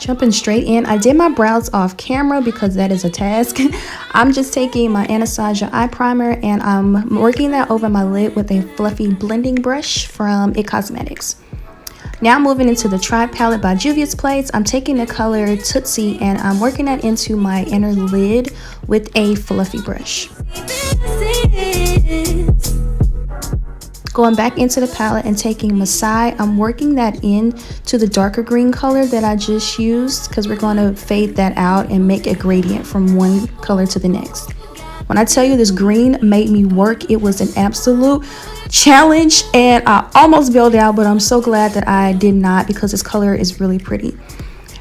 Jumping straight in, I did my brows off camera because that is a task. I'm just taking my Anastasia eye primer and I'm working that over my lid with a fluffy blending brush from It Cosmetics. Now moving into the Tribe palette by Juvia's Place, I'm taking the color Tootsie and I'm working that into my inner lid with a fluffy brush. Going back into the palette and taking Masai, I'm working that in to the darker green color that I just used because we're going to fade that out and make a gradient from one color to the next. When I tell you this green made me work, it was an absolute challenge and I almost bailed out, but I'm so glad that I did not because this color is really pretty.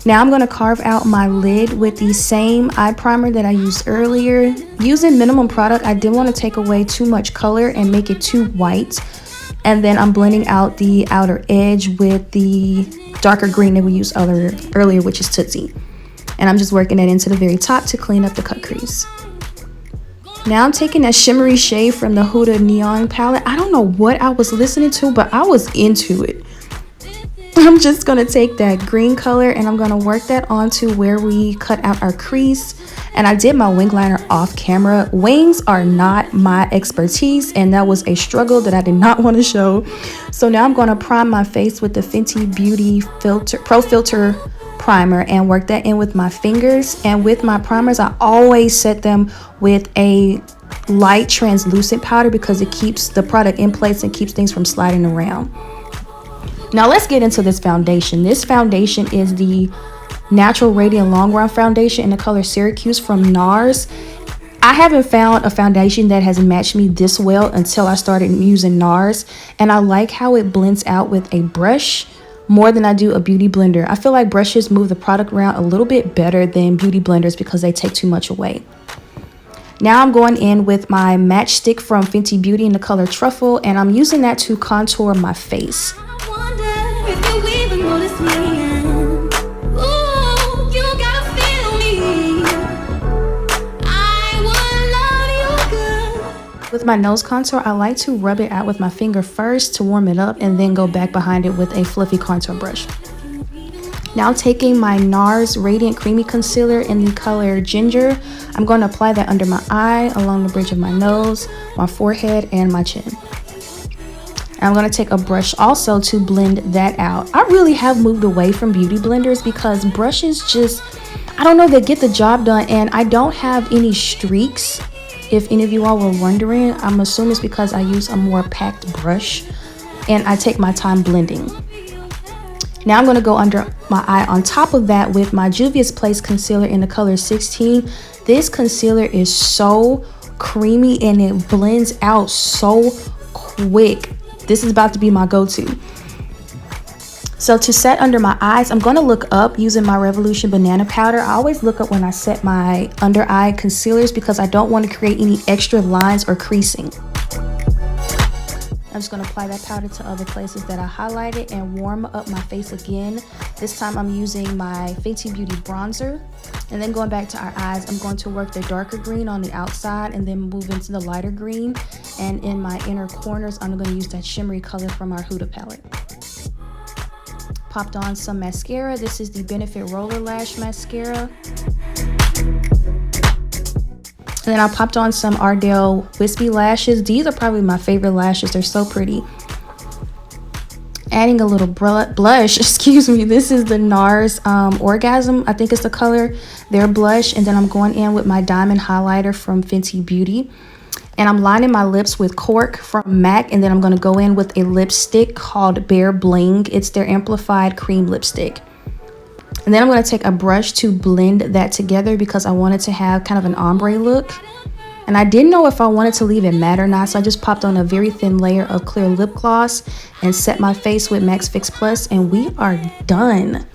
Now I'm going to carve out my lid with the same eye primer that I used earlier. Using minimum product, I didn't want to take away too much color and make it too white. And then I'm blending out the outer edge with the darker green that we used earlier, which is Tootsie. And I'm just working it into the very top to clean up the cut crease. Now I'm taking that shimmery shade from the Huda Neon palette. I don't know what I was listening to, but I was into it. I'm just going to take that green color and I'm going to work that onto where we cut out our crease. And I did my wing liner off camera. Wings are not my expertise and that was a struggle that I did not want to show. So now I'm going to prime my face with the Fenty Beauty Pro Filter primer and work that in with my fingers. And with my primers, I always set them with a light translucent powder because it keeps the product in place and keeps things from sliding around. Now let's get into this foundation. This foundation is the Natural Radiant Long Run Foundation in the color Syracuse from NARS. I haven't found a foundation that has matched me this well until I started using NARS. And I like how it blends out with a brush more than I do a beauty blender. I feel like brushes move the product around a little bit better than beauty blenders because they take too much away. Now I'm going in with my matchstick from Fenty Beauty in the color Truffle and I'm using that to contour my face. With my nose contour, I like to rub it out with my finger first to warm it up and then go back behind it with a fluffy contour brush. Now taking my NARS Radiant Creamy Concealer in the color Ginger, I'm going to apply that under my eye, along the bridge of my nose, my forehead, and my chin. And I'm going to take a brush also to blend that out. I really have moved away from beauty blenders because brushes just, I don't know, they get the job done and I don't have any streaks. If any of you all were wondering, I'm assuming it's because I use a more packed brush and I take my time blending. Now I'm going to go under my eye on top of that with my Juvia's Place concealer in the color 16. This concealer is so creamy and it blends out so quick. This is about to be my go-to. So to set under my eyes, I'm going to look up using my Revolution Banana Powder. I always look up when I set my under eye concealers because I don't want to create any extra lines or creasing. I'm just going to apply that powder to other places that I highlighted and warm up my face again. This time I'm using my Fenty Beauty bronzer. And then going back to our eyes, I'm going to work the darker green on the outside and then move into the lighter green. And in my inner corners, I'm going to use that shimmery color from our Huda palette. Popped on some mascara. This is the Benefit Roller Lash Mascara. And then I popped on some Ardell Wispy Lashes. These are probably my favorite lashes. They're so pretty. Adding a little blush, excuse me. This is the NARS Orgasm, I think it's the color, their blush. And then I'm going in with my Diamond Highlighter from Fenty Beauty. And I'm lining my lips with Cork from MAC. And then I'm going to go in with a lipstick called Bare Bling. It's their Amplified Cream Lipstick. And then I'm going to take a brush to blend that together because I wanted to have kind of an ombre look. And I didn't know if I wanted to leave it matte or not. So I just popped on a very thin layer of clear lip gloss and set my face with Max Fix Plus. And we are done.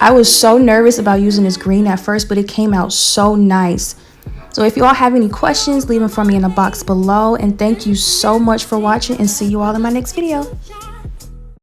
I was so nervous about using this green at first, but it came out so nice. So if you all have any questions, leave them for me in the box below. And thank you so much for watching and see you all in my next video.